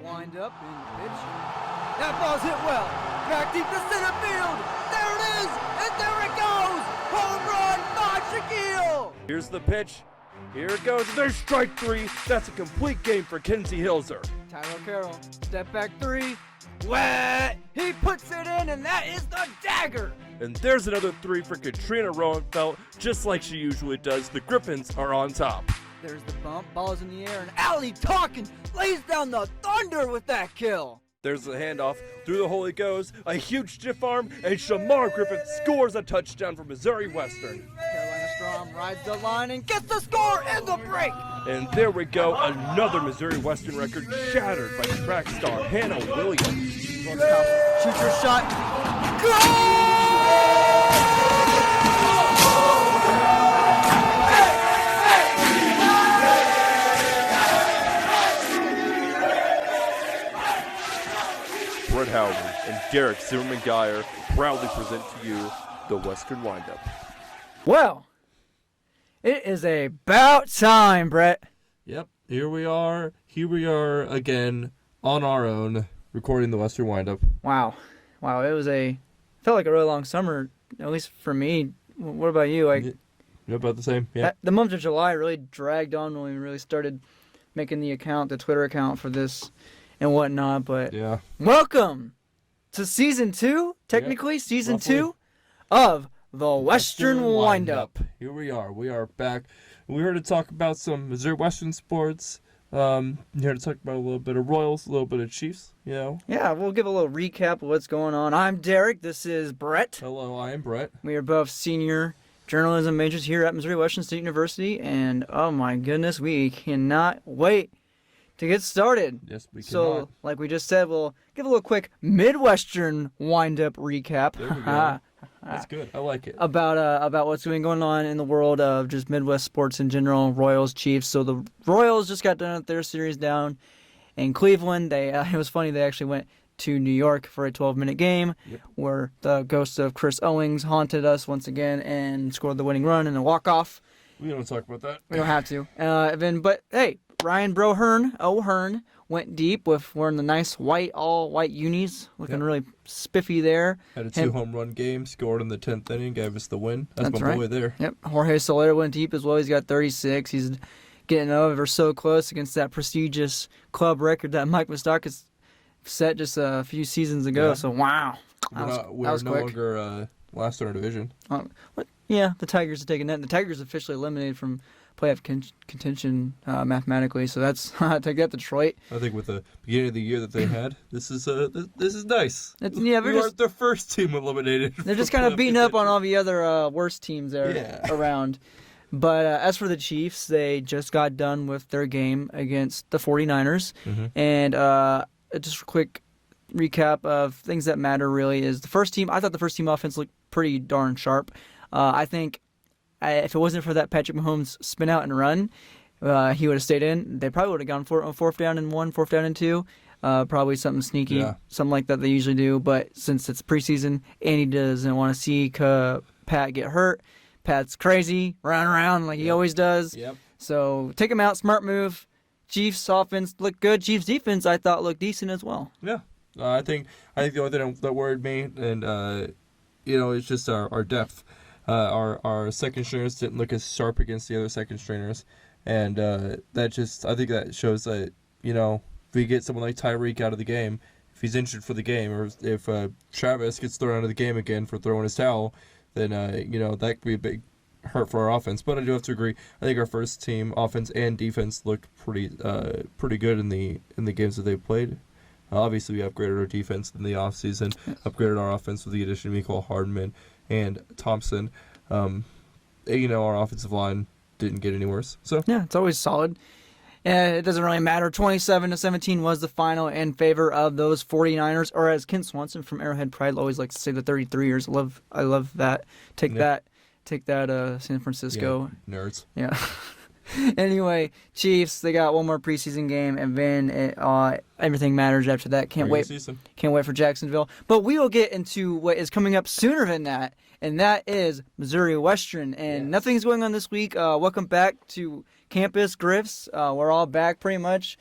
wind up in the pitch. That ball's hit well. Back deep to center field. There it is, and there it goes. Home run by Shaquille. Here's the pitch. Here it goes. There's strike three. That's a complete game for Kinsey Hilzer. Tyler Carroll, step back three. Wet. He puts it in, and that is the dagger. And there's another three for Katrina Roenfeld. Just like she usually does, the Griffins are on top. There's the bump, ball's in the air, and Allie Talkin lays down the thunder with that kill. There's the handoff. Through the hole he goes. A huge stiff arm, and Shamar Griffith scores a touchdown for Missouri Western. Carolina Strom rides the line and gets the score in the break. And there we go, another Missouri Western record shattered by track star Hannah Williams. Shoots her shot. Goal! Brett Howery and Derek Zimmerman-Guyer proudly present to you the Western Windup. Well, it is about time, Brett. Yep, here we are again on our own, recording the Western Windup. Wow, it felt like a really long summer, at least for me. What about you? About the same, yeah. The month of July really dragged on when we really started making the Twitter account for this and whatnot, but yeah. Welcome to season 2, technically, yep. season Roughly. 2 of the Western Windup. Here we are back. We're here to talk about some Missouri Western sports. Here to talk about a little bit of Royals, a little bit of Chiefs, Yeah, we'll give a little recap of what's going on. I'm Derek, this is Brett. Hello, I am Brett. We are both senior journalism majors here at Missouri Western State University, and oh my goodness, we cannot wait to get started. Yes, we can. So, like we just said, we'll give a little quick Midwestern wind-up recap. There we go. That's good. I like it. About what's been going on in the world of just Midwest sports in general, Royals, Chiefs. So the Royals just got done with their series down in Cleveland. It was funny, they actually went to New York for a 12-minute game, yep, where the ghost of Chris Owings haunted us once again and scored the winning run in a walk-off. We don't talk about that. We don't have to. But hey, Ryan O'Hearn went deep with wearing the nice all white unis, looking really spiffy there. Had a 2-home run game, scored in the 10th inning, gave us the win. That's my right. boy there. Yep. Jorge Soler went deep as well. He's got 36. He's getting ever so close against that prestigious club record that Mike Moustakas set just a few seasons ago. Yeah. So wow, We're no longer last in our division. Yeah, the Tigers are taking that. The Tigers officially eliminated from playoff contention mathematically, so that's take that, Detroit. I think with the beginning of the year that they had, this is nice. We weren't the first team eliminated. They're just kind of beating up on all the other worst teams there around. But as for the Chiefs, they just got done with their game against the 49ers. Mm-hmm. And just a quick recap of things that matter really is the first team. I thought the first team offense looked pretty darn sharp. I think if it wasn't for that Patrick Mahomes spin out and run, he would have stayed in. They probably would have gone for it on 4th down and 1, 4th down and 2. Probably something sneaky, something like that they usually do. But since it's preseason, Andy doesn't want to see Pat get hurt. Pat's crazy, running around like he always does. Yep. So take him out, smart move. Chiefs offense looked good. Chiefs defense I thought looked decent as well. Yeah, I think the only thing that worried me, and it's just our depth. Our second stringers didn't look as sharp against the other second stringers, and I think that shows that if we get someone like Tyreek out of the game, if he's injured for the game, or if Travis gets thrown out of the game again for throwing his towel, then that could be a big hurt for our offense. But I do have to agree. I think our first team offense and defense looked pretty good in the games that they played. Obviously, we upgraded our defense in the offseason, upgraded our offense with the addition of Mecole Hardman and Thompson. Our offensive line didn't get any worse. So yeah, it's always solid. It doesn't really matter. 27-17 was the final in favor of those 49ers, or as Kent Swanson from Arrowhead Pride always likes to say, the 33ers. I love that. Take that, San Francisco. Yeah, nerds. Yeah. Anyway, Chiefs, they got one more preseason game, and then everything matters after that. Can't wait for Jacksonville. But we will get into what is coming up sooner than that, and that is Missouri Western. And nothing's going on this week. Welcome back to campus, Griffs. We're all back pretty much.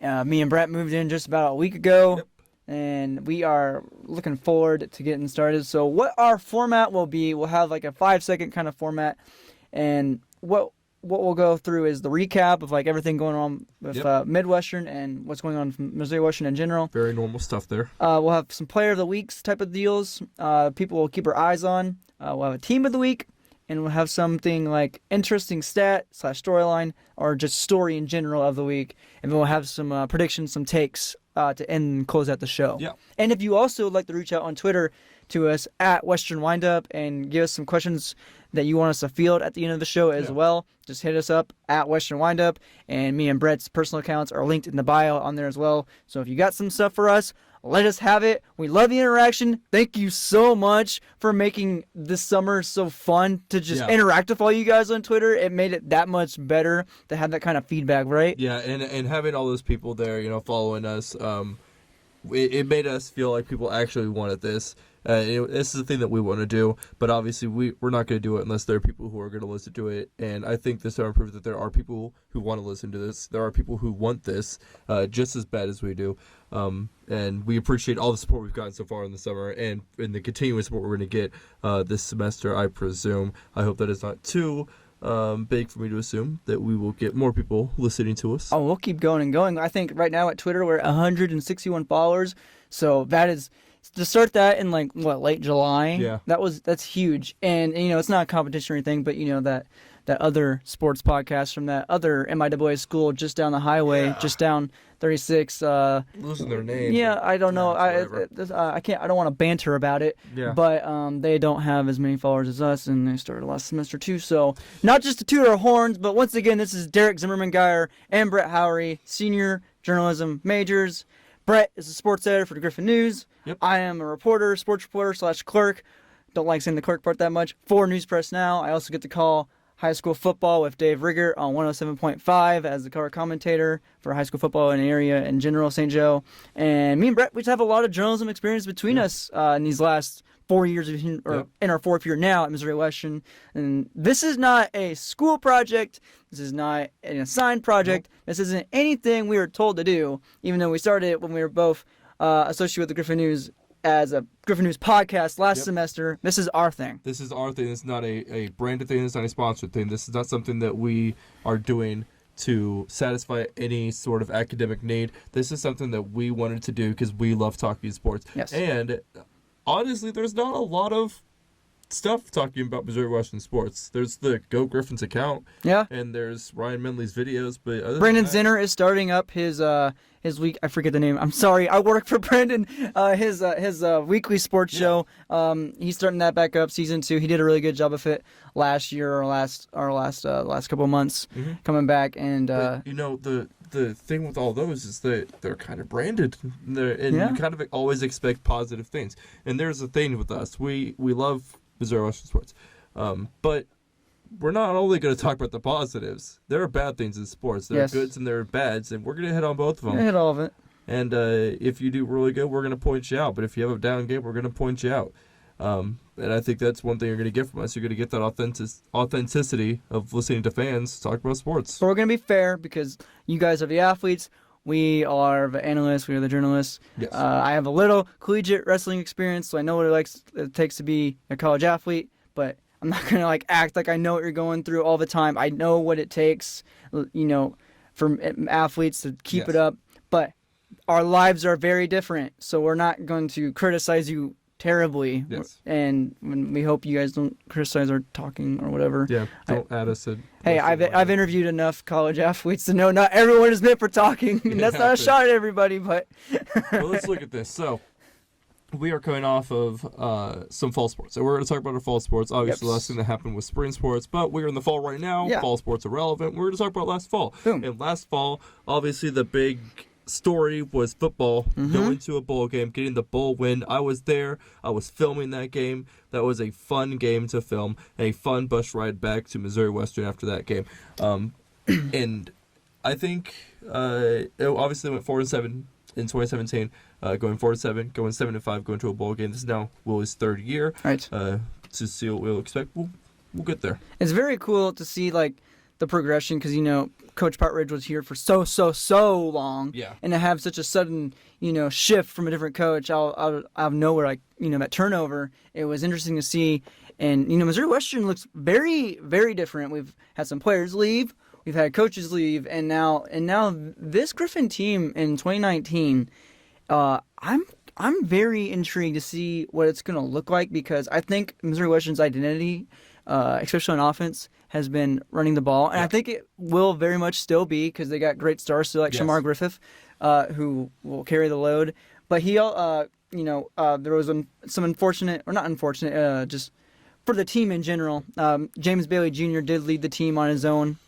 Me and Brett moved in just about a week ago. Yep. And we are looking forward to getting started. So what our format will be, we'll have like a 5-second kind of format. And what we'll go through is the recap of like everything going on with Midwestern and what's going on from Missouri Western in general. Very normal stuff there. We'll have some player of the weeks type of deals. People will keep our eyes on. We'll have a team of the week. And we'll have something like interesting stat/storyline or just story in general of the week. And then we'll have some predictions, some takes to end and close out the show. Yeah. And if you also would like to reach out on Twitter to us at Western Windup and give us some questions that you want us to field at the end of the show as well, just hit us up at Western Windup. And me and Brett's personal accounts are linked in the bio on there as well. So if you got some stuff for us, let us have it. We love the interaction. Thank you so much for making this summer so fun to just interact with all you guys on Twitter. It made it that much better to have that kind of feedback, right? Yeah, and having all those people there, following us, it made us feel like people actually wanted this. This is the thing that we want to do, but obviously we're not going to do it unless there are people who are going to listen to it. And I think this summer proved that there are people who want to listen to this. There are people who want this just as bad as we do. And we appreciate all the support we've gotten so far in the summer and the continuing support we're going to get this semester, I presume. I hope that it's not too big for me to assume that we will get more people listening to us. Oh, we'll keep going and going. I think right now at Twitter we're at 161 followers. So that is... To start that in late July, that's huge. And it's not a competition or anything, but that other sports podcast from that other MIAA school just down the highway, just down 36. Losing their name. Yeah, I don't know. I can't. I don't want to banter about it. Yeah. But they don't have as many followers as us, and they started last semester too. So not just to toot our horns, but once again, this is Derek Zimmerman-Guyer and Brett Howery, senior journalism majors. Brett is a sports editor for the Griffin News. Yep. I am a reporter, sports reporter / clerk. Don't like saying the clerk part that much. For News Press Now, I also get to call high school football with Dave Rigger on 107.5 as the color commentator for high school football in the area in general, St. Joe. And me and Brett, we just have a lot of journalism experience between us in these last 4 years, in our fourth year now at Missouri Western. And this is not a school project. This is not an assigned project. Nope. This isn't anything we were told to do, even though we started it when we were both associated with the Griffin News as a Griffin News podcast last semester. This is our thing. This is our thing. It's not a branded thing. It's not a sponsored thing. This is not something that we are doing to satisfy any sort of academic need. This is something that we wanted to do because we love talking sports. Yes. And honestly, there's not a lot of stuff talking about Missouri Western sports. There's the Go Griffins account. Yeah. And there's Ryan Menley's videos. But other Brandon Zinner is starting up his week. I forget the name. I'm sorry. I work for Brandon. His weekly sports show. He's starting that back up, season 2. He did a really good job of it last year or last couple of months, coming back. And but, the thing with all those is that they're kind of branded, and you kind of always expect positive things. And there's the thing with us. We love Missouri Western sports, but we're not only going to talk about the positives. There are bad things in sports. There are goods and there are bads, and we're going to hit on both of them. We're going to hit all of it. And if you do really good, we're going to point you out. But if you have a down game, we're going to point you out. And I think that's one thing you're going to get from us. You're going to get that authenticity of listening to fans talk about sports. But we're going to be fair because you guys are the athletes. We are the analysts. We are the journalists. Yes. I have a little collegiate wrestling experience, so I know what it takes to be a college athlete. But I'm not going to act like I know what you're going through all the time. I know what it takes, for athletes to keep it up. But our lives are very different, so we're not going to criticize you terribly. Yes. And we hope you guys don't criticize our talking or whatever. Yeah, don't add us a... Hey, I've interviewed enough college athletes to know not everyone is meant for talking. And that's not a shot at everybody, but... Well, let's look at this. So, we are coming off of some fall sports. So we're going to talk about our fall sports. Obviously, the last thing that happened was spring sports, but we're in the fall right now. Yeah. Fall sports are relevant. We're going to talk about last fall. Boom. And last fall, obviously, the big story was football, going to a bowl game, getting the bowl win. I was there. I was filming that game. That was a fun game to film, a fun bus ride back to Missouri Western after that game. And I think it obviously went 4-7 in 2017, going 4-7, going 7-5, going to a bowl game. This is now Willie's third year. Right. To see what we'll expect, we'll get there. It's very cool to see the progression because Coach Partridge was here for so long. Yeah. And to have such a sudden shift from a different coach out of nowhere, like that turnover, it was interesting to see. And Missouri Western looks very, very different. We've had some players leave, we've had coaches leave, and now this Griffin team in 2019, I'm very intrigued to see what it's going to look like because I think Missouri Western's identity, especially on offense, has been running the ball, and I think it will very much still be because they got great stars, so like Shamar Griffith, who will carry the load. But he, there was some unfortunate, or not unfortunate, just for the team in general. James Bailey Jr. did lead the team on his own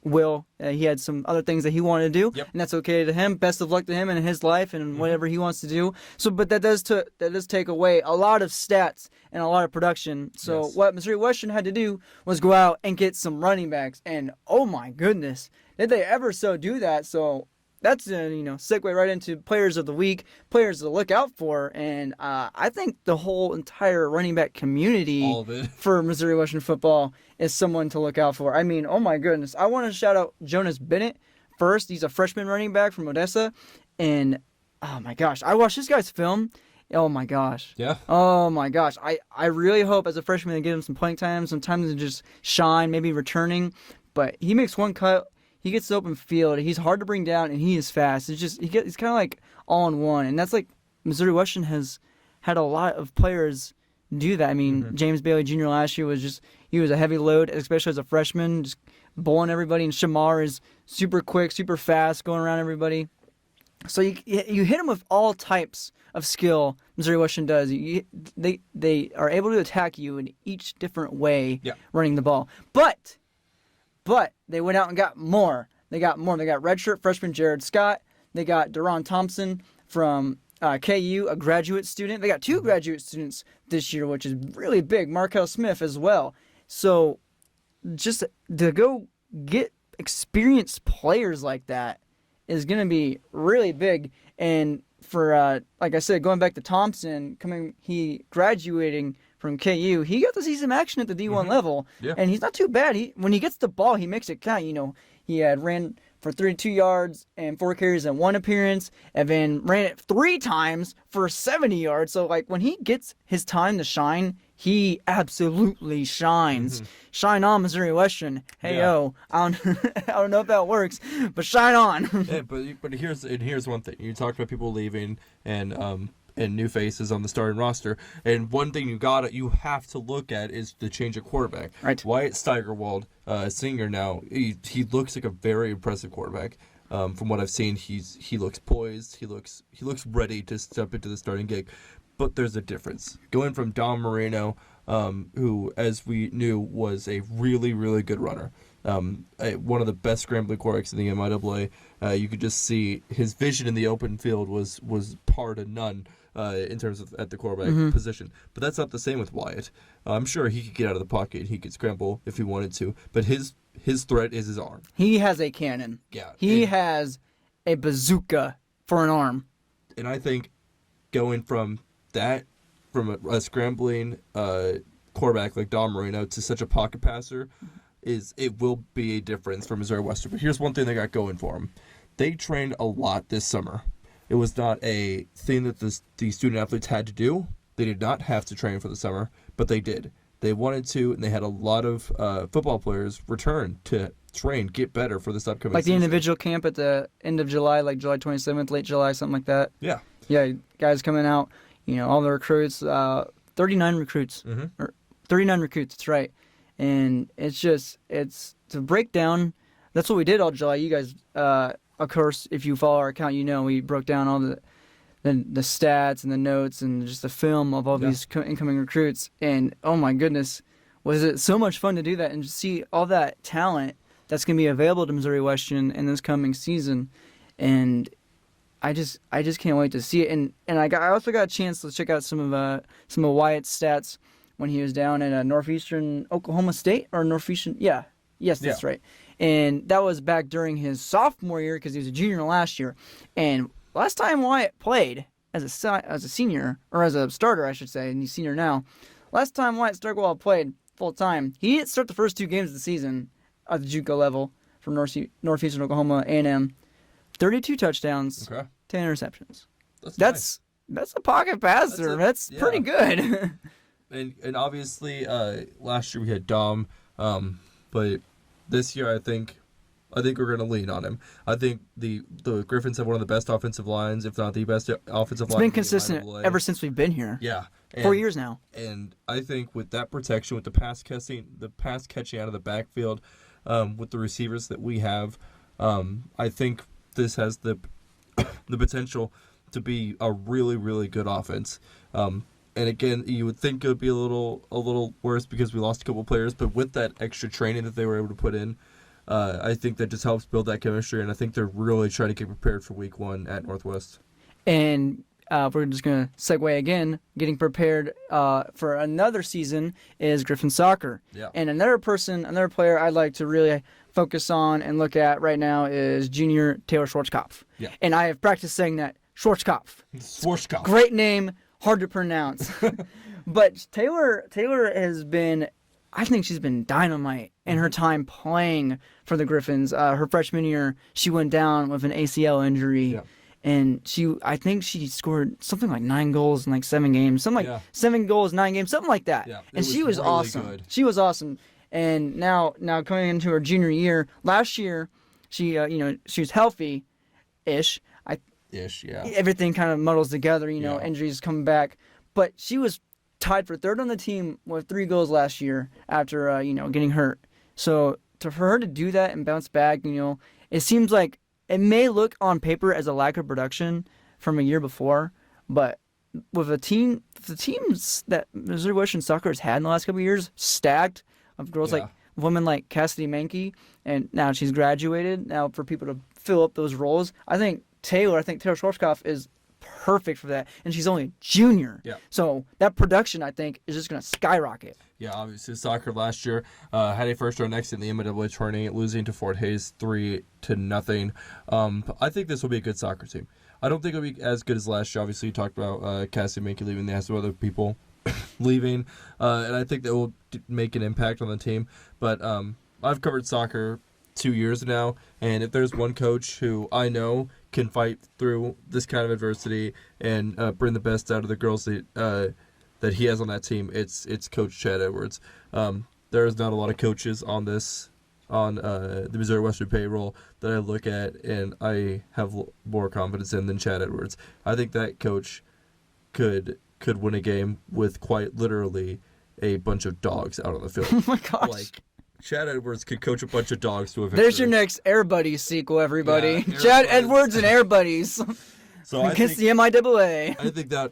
will. He had some other things that he wanted to do, and that's okay to him. Best of luck to him in his life and whatever he wants to do. So, but that does take away a lot of stats and a lot of production. So what Missouri Western had to do was go out and get some running backs, and oh my goodness, did they ever so do that? So that's segue right into players of the week, players to look out for, and I think the whole entire running back community all of it for Missouri Western football is someone to look out for. I mean, oh my goodness, I want to shout out Jonas Bennett first. He's a freshman running back from Odessa, and oh my gosh, I watched this guy's film. Oh my gosh. Yeah. Oh my gosh. I really hope as a freshman they give him some playing time, some time to just shine, maybe returning, but he makes one cut. He gets the open field. He's hard to bring down, and he is fast. It's just he's kind of like all in one, and that's like Missouri Western has had a lot of players do that. I mean, James Bailey Jr. last year was a heavy load, especially as a freshman, just bowling everybody. And Shamar is super quick, super fast, going around everybody. So you hit him with all types of skill. Missouri Western does. They are able to attack you in each different way, running the ball, But they went out and got more. They got redshirt freshman Jared Scott. They got Deron Thompson from KU, a graduate student. They got 2 graduate students this year, which is really big. Markel Smith as well. So just to go get experienced players like that is going to be really big. And for, like I said, going back to Thompson, he graduating from KU, he got to see some action at the D1 level, and he's not too bad. When he gets the ball, he makes it count. He had ran for 32 yards and 4 carries in 1 appearance, and then ran it 3 times for 70 yards. So, like, when he gets his time to shine, he absolutely shines. Shine on, Missouri Western. Hey-yo. I don't know if that works, but shine on. Yeah, but here's one thing. You talked about people leaving and new faces on the starting roster, and one thing you have to look at is the change of quarterback. Right. Wyatt Steigerwald, senior now, he looks like a very impressive quarterback. From what I've seen, he looks poised. He looks ready to step into the starting gig. But there's a difference. Going from Don Moreno, who, as we knew, was a really, really good runner. One of the best scrambling quarterbacks in the MIAA. You could just see his vision in the open field was par to none in terms of at the quarterback position. But that's not the same with Wyatt. I'm sure he could get out of the pocket. He could scramble if he wanted to. But his threat is his arm. He has a cannon. Yeah. He has a bazooka for an arm. And I think going from a scrambling quarterback like Don Marino to such a pocket passer, it will be a difference for Missouri Western. But here's one thing they got going for them. They trained a lot this summer. It was not a thing that the student athletes had to do. They did not have to train for the summer, but they did. They wanted to, and they had a lot of football players return to train, get better for this upcoming like the season. individual camp at the end of July, like July 27th, late July, something like that. Yeah. Yeah, guys coming out, all the recruits, 39 recruits. Or 39 recruits, that's right. And it's to break down. That's what we did all July. You guys, of course, if you follow our account, we broke down all the stats and the notes and just the film of all these incoming recruits. And oh my goodness, was it so much fun to do that and just see all that talent that's going to be available to Missouri Western in this coming season. And I just can't wait to see it. And I also got a chance to check out some of Wyatt's stats when he was down at Northeastern Oklahoma State or Northeastern. That's right. And that was back during his sophomore year because he was a junior last year. And last time Wyatt played as a senior, or as a starter, I should say, and he's senior now. Last time Wyatt Steigerwald played full time, he didn't start the first 2 games of the season. at the JUCO level from Northeastern Oklahoma A&M. 32 touchdowns, Okay. 10 interceptions. That's That's a pocket passer. That's pretty good. And obviously, last year we had Dom, but this year I think we're going to lean on him. I think the Griffins have one of the best offensive lines, if not the best offensive line. It's been consistent ever since we've been here. Yeah. 4 years now. And I think with that protection, with the pass catching out of the backfield, with the receivers that we have, I think this has the potential to be a really, really good offense. And again, you would think it would be a little worse because we lost a couple players, but with that extra training that they were able to put in, I think that just helps build that chemistry, and I think they're really trying to get prepared for Week 1 at Northwest. And we're just going to segue again. Getting prepared for another season is Griffin soccer. Yeah. And another player I'd like to really focus on and look at right now is junior Taylor Schwarzkopf. Yeah. And I have practiced saying that. Schwarzkopf. Great name, hard to pronounce. But Taylor has been, I think she's been dynamite in her time playing for the Griffins. Her freshman year, she went down with an ACL injury. Yeah. And I think she scored something like 9 goals in like 7 games. 7 goals, 9 games, something like that. Yeah, and she was really awesome. good. She was awesome. And now coming into her junior year, last year, she was healthy-ish. Yeah. Everything kind of muddles together, injuries coming back. But she was tied for third on the team with 3 goals last year after, getting hurt. So for her to do that and bounce back, it seems like it may look on paper as a lack of production from a year before, but with the teams that Missouri Western Soccer has had in the last couple of years, stacked of girls like women like Cassidy Mankey, and now she's graduated. Now for people to fill up those roles, I think Taylor Schwarzkopf is perfect for that, and she's only a junior. Yeah. So that production, I think, is just going to skyrocket. Yeah, obviously soccer last year had a first round exit in the MIAA tourney, losing to Fort Hays 3-0. I think this will be a good soccer team. I don't think it'll be as good as last year. Obviously, you talked about Cassie Mankey leaving. They have some other people leaving, and I think that will make an impact on the team. But I've covered soccer 2 years now, and if there's one coach who I know can fight through this kind of adversity and bring the best out of the girls that he has on that team, it's Coach Chad Edwards. There is not a lot of coaches on the Missouri Western payroll that I look at and I have more confidence in than Chad Edwards. I think that coach could win a game with quite literally a bunch of dogs out on the field. Oh my gosh. Chad Edwards could coach a bunch of dogs to a victory. There's your next Air Buddies sequel, everybody. Yeah, Chad Edwards and Air Buddies So against the MIAA.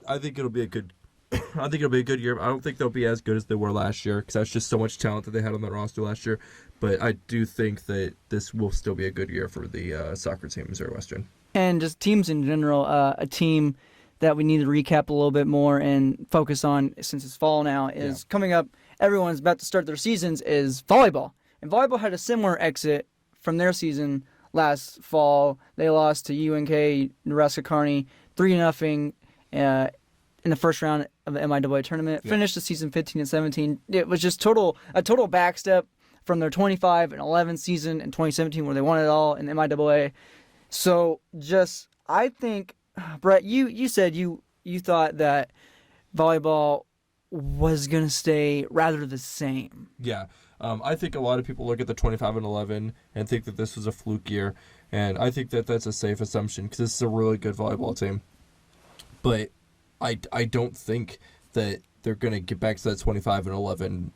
I think it'll be a good. I think it'll be a good year. I don't think they'll be as good as they were last year because that's just so much talent that they had on their roster last year. But I do think that this will still be a good year for the soccer team, Missouri Western. And just teams in general, a team that we need to recap a little bit more and focus on since it's fall now is coming up. Everyone's about to start their seasons is volleyball. And volleyball had a similar exit from their season last fall. They lost to UNK Nebraska Kearney 3-0 in the first round of the MIAA tournament. Yeah. Finished the season 15-17. It was just a total backstep from their 25-11 season in 2017 where they won it all in the MIAA. So I think, Brett, you said you thought that volleyball was going to stay rather the same. Yeah. I think a lot of people look at the 25-11 and think that this was a fluke year, and I think that that's a safe assumption because this is a really good volleyball team. But I don't think that they're going to get back to that 25-11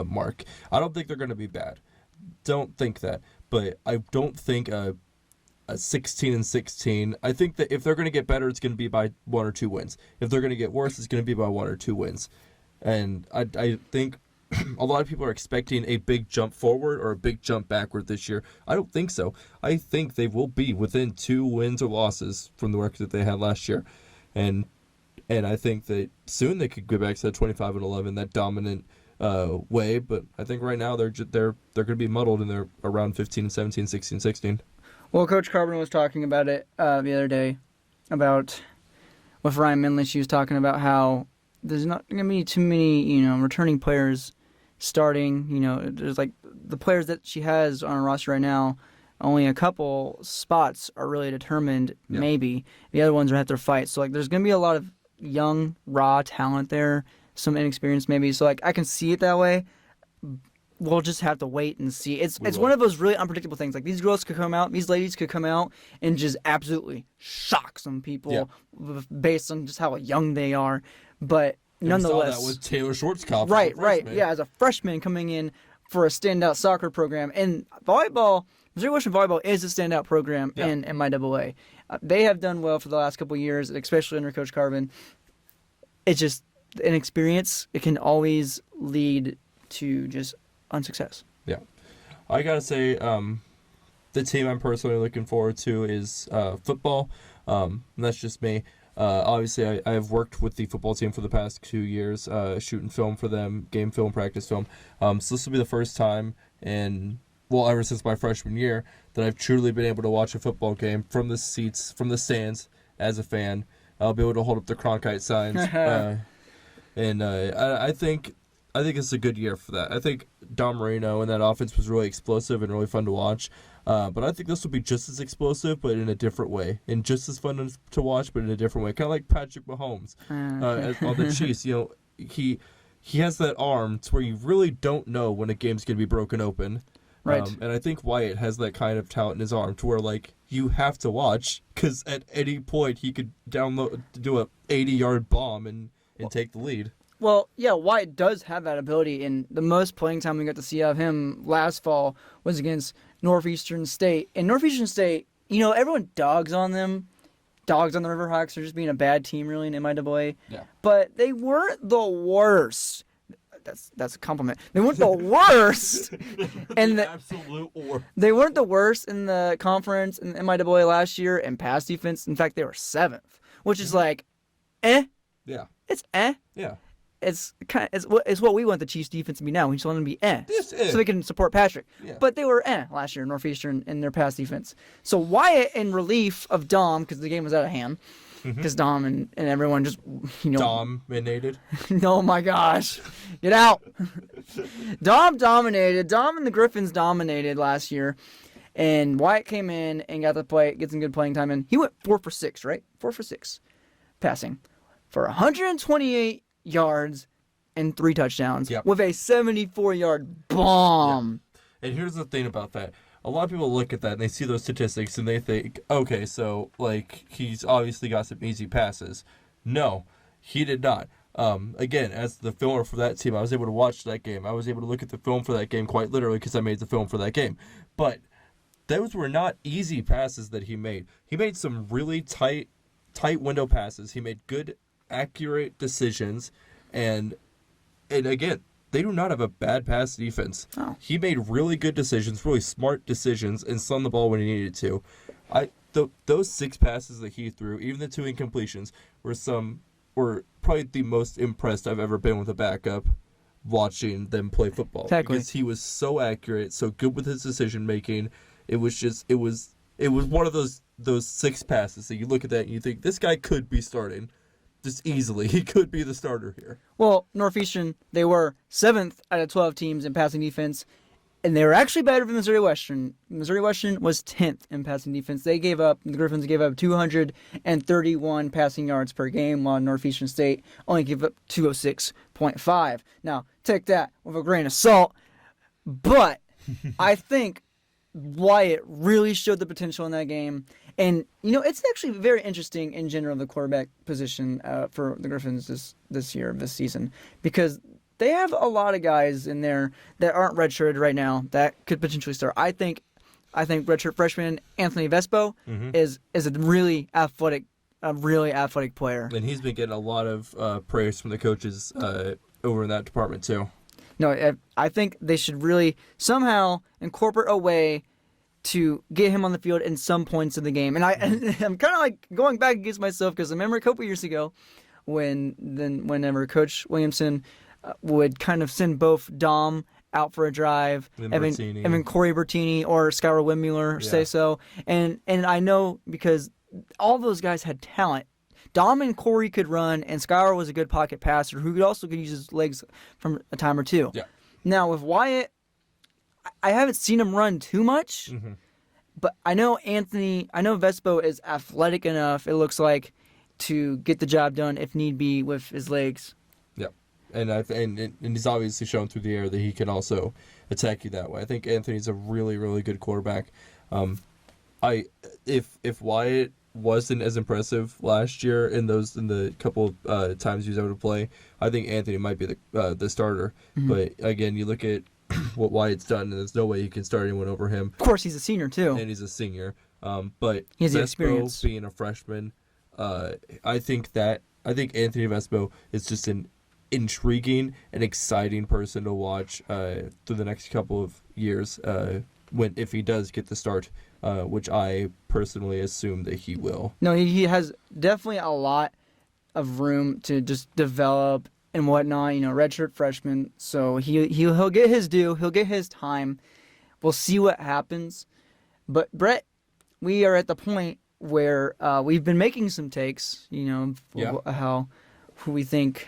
mark. I don't think they're going to be bad. Don't think that. But I don't think a 16-16. I think that if they're going to get better, it's going to be by 1 or 2 wins. If they're going to get worse, it's going to be by 1 or 2 wins. And I think a lot of people are expecting a big jump forward or a big jump backward this year. I don't think so. I think they will be within 2 wins or losses from the record that they had last year. And I think that soon they could go back to that 25-11, that dominant way. But I think right now they're going to be muddled and they're around 15-17, 16-16. Well, Coach Carbon was talking about it the other day with Ryan Minley. She was talking about how there's not going to be too many, returning players starting. There's like the players that she has on her roster right now. Only a couple spots are really determined. Yeah. Maybe the other ones are have to fight. So like, there's gonna be a lot of young, raw talent there. Some inexperience maybe. So like, I can see it that way. We'll just have to wait and see. It's one of those really unpredictable things. Like these girls could come out, these ladies could come out and just absolutely shock some people based on just how young they are. But nonetheless, we saw that with Taylor Schwartzkopf. Right. Yeah, as a freshman coming in for a standout soccer program, and volleyball, Missouri Western volleyball is a standout program in MIAA. They have done well for the last couple of years, especially under Coach Carbon. It's just inexperience. It can always lead to just unsuccess. Yeah. I got to say, the team I'm personally looking forward to is football. And that's just me. Obviously, I've worked with the football team for the past 2 years, shooting film for them, game film, practice film. So this will be the first time ever since my freshman year, that I've truly been able to watch a football game from the seats, from the stands, as a fan. I'll be able to hold up the Cronkite signs. I think it's a good year for that. I think Dom Marino and that offense was really explosive and really fun to watch. But I think this will be just as explosive, but in a different way. And just as fun to watch, but in a different way. Kind of like Patrick Mahomes on the Chiefs. He has that arm to where you really don't know when a game's going to be broken open. Right. And I think Wyatt has that kind of talent in his arm to where, like, you have to watch because at any point he could do a 80-yard bomb and take the lead. Well, yeah, Wyatt does have that ability, and the most playing time we got to see of him last fall was against Northeastern State. And Northeastern State, everyone dogs on them. Dogs on the Riverhawks are just being a bad team, really, in MIAA. Yeah. But they weren't the worst. That's a compliment. They weren't the worst. Absolute worst. They weren't the worst in the conference in MIAA last year in pass defense. In fact, they were 7th, which is like, eh. Yeah. It's eh. Yeah. It's what we want the Chiefs defense to be now. We just want them to be so they can support Patrick. Yeah. But they were last year, Northeastern, in their pass defense. So Wyatt, in relief of Dom, because the game was out of hand, because Dom and everyone just dominated. Oh my gosh, get out! Dom dominated. Dom and the Griffins dominated last year, and Wyatt came in and got some good playing time, and he went 4 for 6, right? 4 for 6, passing for 128 yards and 3 touchdowns with a 74-yard bomb. Yeah. And here's the thing about that. A lot of people look at that and they see those statistics and they think, okay, so like he's obviously got some easy passes. No, he did not. Again, as the filmer for that team, I was able to watch that game. I was able to look at the film for that game quite literally because I made the film for that game. But those were not easy passes that he made. He made some really tight window passes. He made good, accurate decisions, and again, they do not have a bad pass defense. Oh. He made really good decisions, really smart decisions, and slung the ball when he needed to. Those 6 passes that he threw, even the 2 incompletions, were probably the most impressed I've ever been with a backup watching them play football. Exactly. Because he was so accurate, so good with his decision making. It was one of those 6 passes that you look at that and you think this guy could be starting. Just easily, he could be the starter here. Well, Northeastern, they were 7th out of 12 teams in passing defense, and they were actually better than Missouri Western. Missouri Western was 10th in passing defense. The Griffins gave up 231 passing yards per game, while Northeastern State only gave up 206.5. Now, take that with a grain of salt, but I think Wyatt really showed the potential in that game. And, it's actually very interesting in general, the quarterback position for the Griffins this season, because they have a lot of guys in there that aren't redshirted right now that could potentially start. I think redshirt freshman Anthony Vespo is a really athletic player. And he's been getting a lot of praise from the coaches over in that department, too. No, I think they should really somehow incorporate a way to get him on the field in some points of the game. And I'm kind of like going back against myself because I remember a couple years ago whenever Coach Williamson would kind of send both Dom out for a drive, Evan Corey Bertini or Skylar Windmuller say so. And I know because all those guys had talent. Dom and Corey could run, and Skylar was a good pocket passer who could use his legs from a time or two. Yeah. Now with Wyatt, I haven't seen him run too much, but I know Vespo is athletic enough, it looks like, to get the job done if need be with his legs. Yeah, and he's obviously shown through the air that he can also attack you that way. I think Anthony's a really, really good quarterback. If Wyatt wasn't as impressive last year in the couple times he was able to play, I think Anthony might be the starter. But again, you look at what Wyatt's done, and there's no way you can start anyone over him. Of course, he's a senior too, And he's a senior. But he has the Vespo experience. being a freshman, I think Anthony Vespo is just an intriguing and exciting person to watch through the next couple of years if he does get the start, which I personally assume that he will. No, he has definitely a lot of room to just develop and whatnot. Redshirt freshman, so he'll get his due. He'll get his time. We'll see what happens. But Brett, we are at the point where we've been making some takes. How who we think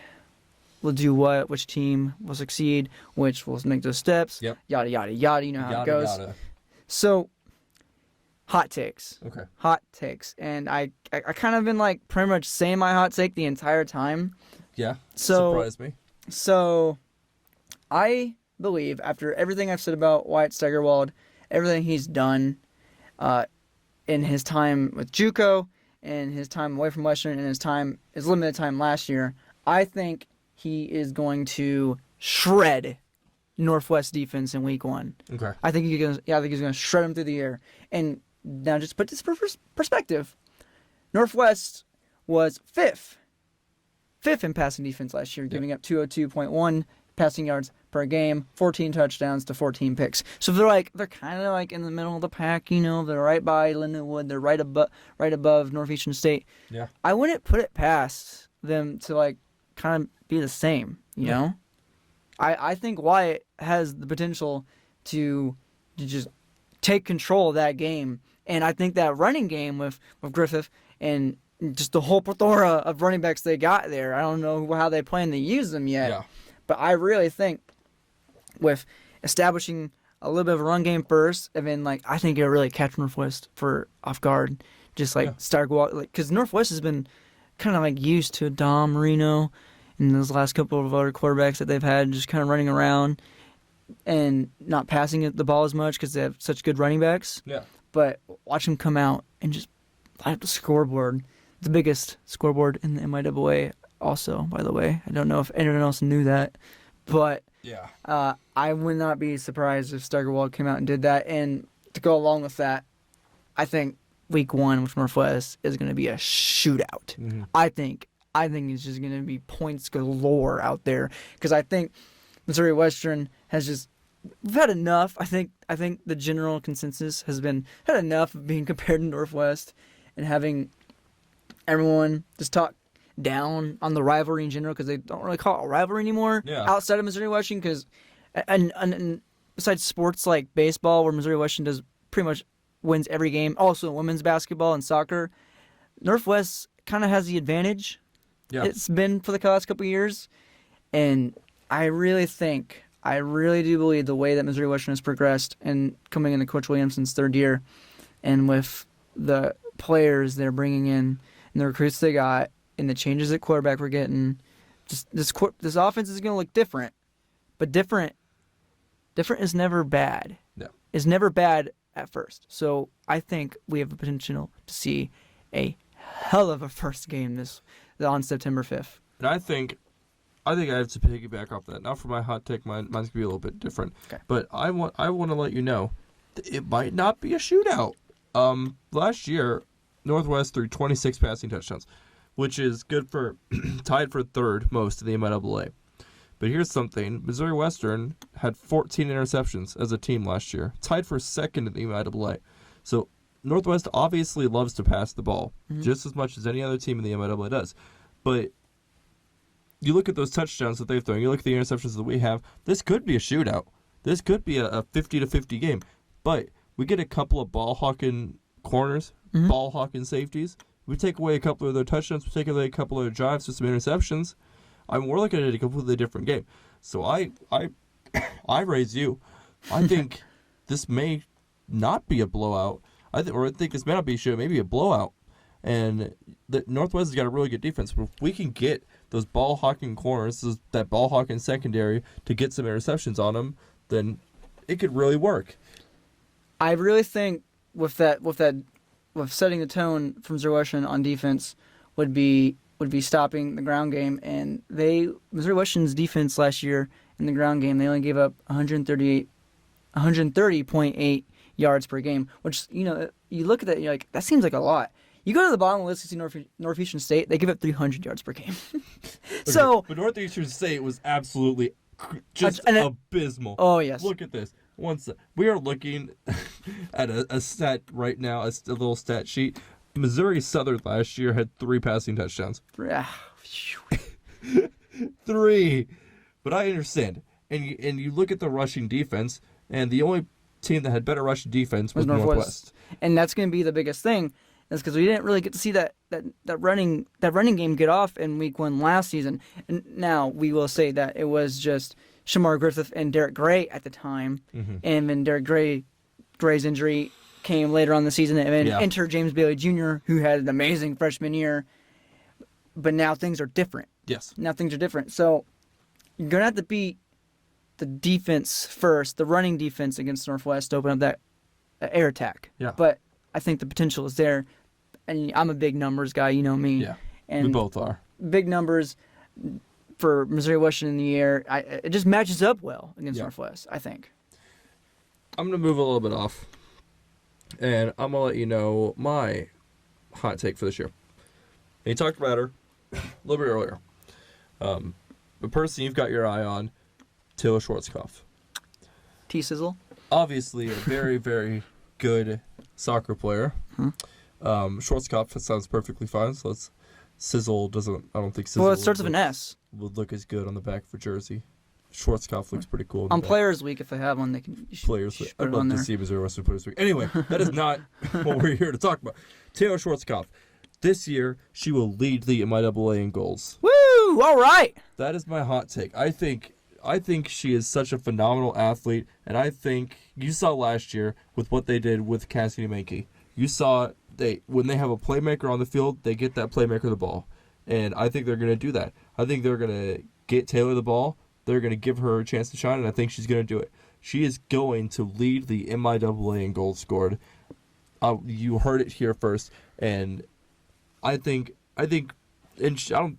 will do what, which team will succeed, which will make those steps. Yep. Yada yada yada. You know how it goes. Yada. So, hot takes. Okay. Hot takes, and I kind of been like pretty much saying my hot take the entire time. Yeah. So surprised me. So, I believe after everything I've said about Wyatt Steigerwald, everything he's done, in his time with JUCO, and his time away from Western, and his limited time last year, I think he is going to shred Northwest defense in week 1. Okay. I think he's gonna shred him through the air. And now just put this in perspective. Northwest was fifth in passing defense last year, giving up 202.1 passing yards per game, 14 touchdowns to 14 picks. So they're kind of like in the middle of the pack, they're right by Lindenwood, they're right above Northeastern State. Yeah. I wouldn't put it past them to kind of be the same, you know? I think Wyatt has the potential to just take control of that game. And I think that running game with Griffith and just the whole plethora of running backs they got there, I don't know how they plan to use them yet. Yeah. But I really think with establishing a little bit of a run game first, and then I think it'll really catch Northwest for off guard. Just start because Northwest has been kind of used to Dom Marino and those last couple of other quarterbacks that they've had, just kind of running around and not passing the ball as much because they have such good running backs. Yeah. But watch them come out and just light up the scoreboard. The biggest scoreboard in the MIAA also, by the way. I don't know if anyone else knew that. But Yeah. I would not be surprised if Steigerwald came out and did that. And to go along with that, I think week 1 with Northwest is going to be a shootout. Mm-hmm. I think it's just going to be points galore out there because I think Missouri Western has just we've had enough. I think the general consensus has been had enough of being compared to Northwest and having everyone just talk down on the rivalry in general because they don't really call it a rivalry anymore outside of Missouri Western because and besides sports like baseball where Missouri Western does pretty much wins every game, also women's basketball and soccer, Northwest kind of has the advantage. Yeah. It's been for the last couple of years, and I really do believe the way that Missouri Western has progressed and coming into Coach Williamson's 3rd year, and with the players they're bringing in and the recruits they got and the changes at quarterback we're getting, just this offense is going to look different, but different is never bad. Yeah. It's never bad at first. So I think we have the potential to see a hell of a first game on September 5th. And I think I have to piggyback off that. Now for my hot take, mine's gonna be a little bit different. Okay. But I want to let you know that it might not be a shootout. Last year, Northwest threw 26 passing touchdowns, which is good for tied for 3rd most in the MIAA. But here's something: Missouri Western had 14 interceptions as a team last year, tied for 2nd in the MIAA. So Northwest obviously loves to pass the ball just as much as any other team in the MIAA does. But you look at those touchdowns that they've thrown, you look at the interceptions that we have, this could be a shootout. This could be a 50-50 game. But we get a couple of ball-hawking corners, ball-hawking safeties. We take away a couple of their touchdowns, we take away a couple of drives with some interceptions. We're looking at a completely different game. So I I raise you. I think this may not be a blowout. I think this may not be maybe a blowout. And the Northwest has got a really good defense. But if we can get those ball hawking corners, that ball hawking secondary, to get some interceptions on them, then it could really work. I really think with setting the tone from Missouri Western on defense would be stopping the ground game. And Missouri Western's defense last year in the ground game, they only gave up 130.8 yards per game, which, you look at that, you're like, that seems like a lot. You go to the bottom of the list, you see Northeastern State, they give up 300 yards per game. But Northeastern State was absolutely just abysmal. Oh, yes. Look at this. We are looking at a stat right now, a little stat sheet. Missouri Southern last year had 3 passing touchdowns. 3. But I understand. And you look at the rushing defense, and the only team that had better rushing defense was Northwest. And that's going to be the biggest thing. That's because we didn't really get to see that running game get off in week 1 last season. And now we will say that it was just Shamar Griffith and Derek Gray at the time. Mm-hmm. And then Derek Gray's injury came later on in the season. And then enter James Bailey Jr., who had an amazing freshman year. But now things are different. Yes. Now things are different. So you're going to have to beat the defense first, the running defense against Northwest, to open up that air attack. Yeah. But I think the potential is there. And I'm a big numbers guy, you know me. Yeah, and we both are. Big numbers for Missouri Western in the air. It just matches up well against Northwest, I think. I'm going to move a little bit off. And I'm going to let you know my hot take for this year. And you talked about her a little bit earlier. The person you've got your eye on, Taylor Schwarzkopf. T-Sizzle. Obviously a very, very good soccer player. Schwarzkopf, that sounds perfectly fine. So Sizzle doesn't. I don't think Sizzle. Well, it starts with an S. Would look as good on the back of a jersey. Schwarzkopf looks pretty cool. On Players Week, if they have one, they can. Players Week. I'd love to see Missouri Western Players Week. Anyway, that is not what we're here to talk about. Taylor Schwarzkopf. This year, she will lead the MIAA in goals. Woo! All right. That is my hot take. I think she is such a phenomenal athlete, and I think you saw last year with what they did with Cassidy Mankey. You saw when they have a playmaker on the field, they get that playmaker the ball. And I think they're going to do that. I think they're going to get Taylor the ball. They're going to give her a chance to shine, and I think she's going to do it. She is going to lead the MIAA in goals scored. You heard it here first, and I think, and I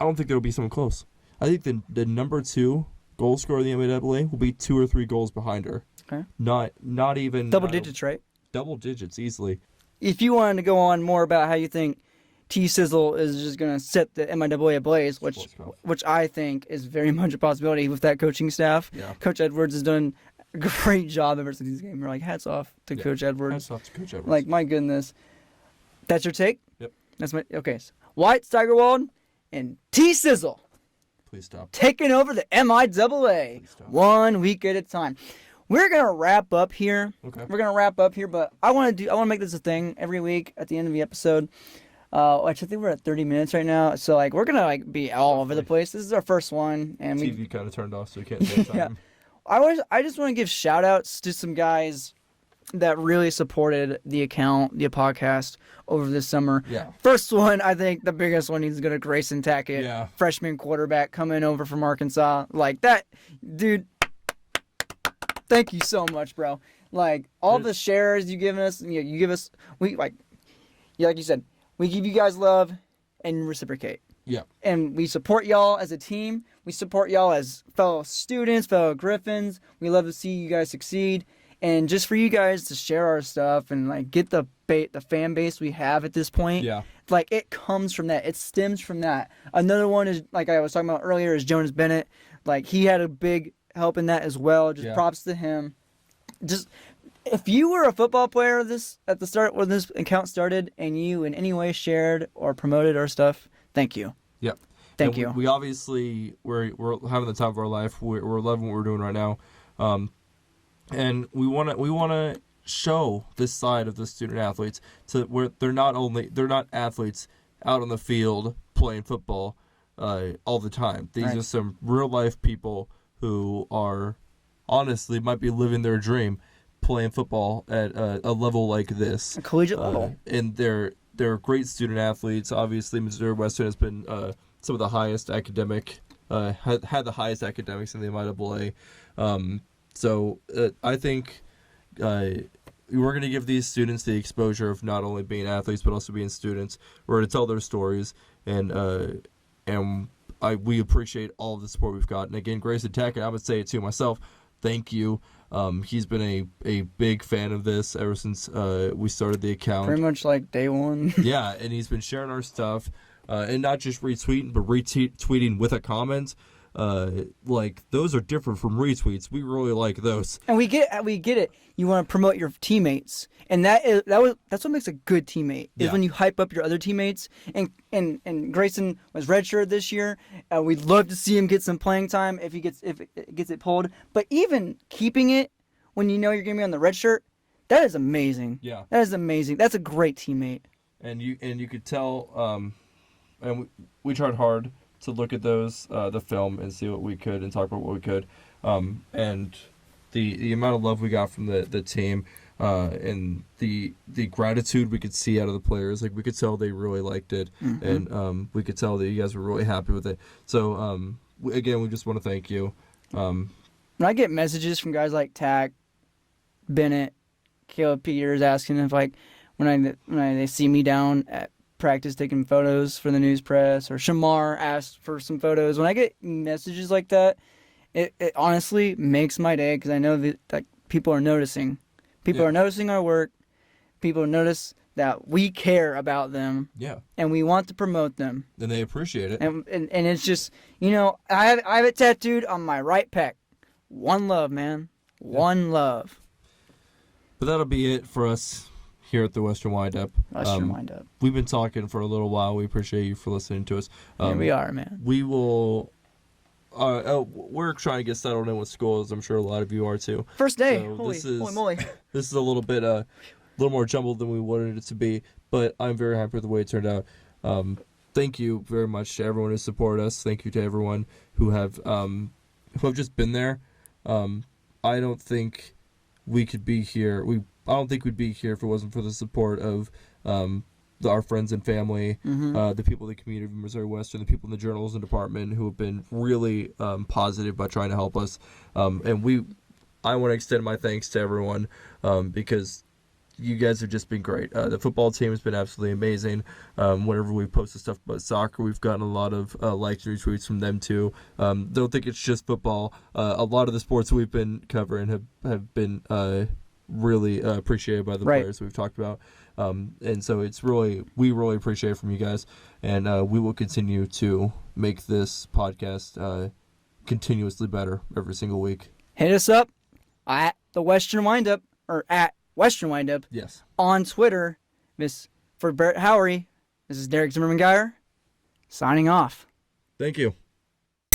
don't think there will be someone close. I think the number 2 goal scorer in the MIAA will be 2 or 3 goals behind her. Okay. Not even double digits, right? Double digits easily. If you wanted to go on more about how you think T-Sizzle is just going to set the MIAA ablaze, which I think is very much a possibility with that coaching staff. Yeah. Coach Edwards has done a great job ever since this game. We're like, hats off to Coach Edwards. Hats off to Coach Edwards. Like, my goodness. That's your take? Yep. That's my okay. So White, Steigerwald, and T-Sizzle. Please stop. Taking over the MIAA 1 week at a time. We're gonna wrap up here. Okay. We're gonna wrap up here, but I want to make this a thing every week at the end of the episode. Which I think we're at 30 minutes right now, so we're gonna be all over the place. This is our first one, and TV kind of turned off, so we can't say time. Yeah. I just want to give shout outs to some guys that really supported the account, the podcast over this summer. Yeah. First one, I think the biggest one, he's gonna Grayson Tackett, yeah. Freshman quarterback coming over from Arkansas. Like that, dude. Thank you so much, bro. Like all the shares you given us, you give us. Like you said, we give you guys love and reciprocate. Yeah. And we support y'all as a team. We support y'all as fellow students, fellow Griffins. We love to see you guys succeed. And just for you guys to share our stuff and get the fan base we have at this point. Yeah. It comes from that. It stems from that. Another one is, like I was talking about earlier, is Jonas Bennett. He had a big help in that as well. Just props to him. Just if you were a football player at the start when this account started and you in any way shared or promoted our stuff, thank you. Yep. Thank you. We obviously we're having the time of our life. We're loving what we're doing right now, and we want to show this side of the student athletes so that they're not athletes out on the field playing football all the time. These are some real life people who are honestly might be living their dream playing football at a level like this. A collegiate level. And they're great student athletes. Obviously, Missouri Western has been some of the highest academic, had the highest academics in the MIAA. So I think we're going to give these students the exposure of not only being athletes but also being students. We're going to tell their stories, and we appreciate all of the support we've gotten. Again, Grayson Tech, and I would say it to myself, thank you. He's been a big fan of this ever since we started the account. Pretty much like day one. Yeah, and he's been sharing our stuff, and not just retweeting, but retweeting with a comment. Like, those are different from retweets. We really like those. And we get it. You want to promote your teammates, and that's what makes a good teammate. Is when you hype up your other teammates. And Grayson was redshirted this year. We'd love to see him get some playing time if it gets it pulled. But even keeping it when you know you're going to be on the red shirt, that is amazing. Yeah, that is amazing. That's a great teammate. And you could tell. And we tried hard to look at the film and see what we could and talk about what we could, and the amount of love we got from the team, and the gratitude we could see out of the players. Like, we could tell they really liked it, and we could tell that you guys were really happy with it. So again, we just want to thank you. When I get messages from guys like Tack, Bennett, Caleb Peters asking if, like, when they see me down at practice taking photos for the news press, or Shamar asked for some photos. When I get messages like that, it honestly makes my day, because I know that people are noticing. People are noticing our work. People notice that we care about them. Yeah. And we want to promote them. And they appreciate it. And it's just, I have it tattooed on my right pec. One love, man. One love. But that'll be it for us here at the Western Windup. Western Windup. We've been talking for a little while. We appreciate you for listening to us. Here we are, man. We will. We're trying to get settled in with school, as I'm sure a lot of you are too. First day. So Holy moly. This is a little bit, a little more jumbled than we wanted it to be, but I'm very happy with the way it turned out. Thank you very much to everyone who supported us. Thank you to everyone who have just been there. I don't think we could be here. I don't think we'd be here if it wasn't for the support of our friends and family, the people in the community of Missouri Western, the people in the journalism department who have been really positive by trying to help us. And I want to extend my thanks to everyone because you guys have just been great. The football team has been absolutely amazing. Whenever we posted stuff about soccer, we've gotten a lot of likes and retweets from them too. Don't think it's just football. A lot of the sports we've been covering have been really appreciated by the players we've talked about. And so we really appreciate it from you guys. And we will continue to make this podcast continuously better every single week. Hit us up at the Western Windup, or at Western Windup. Yes. On Twitter. For Brett Howery, this is Derek Zimmerman-Guyer, signing off. Thank you.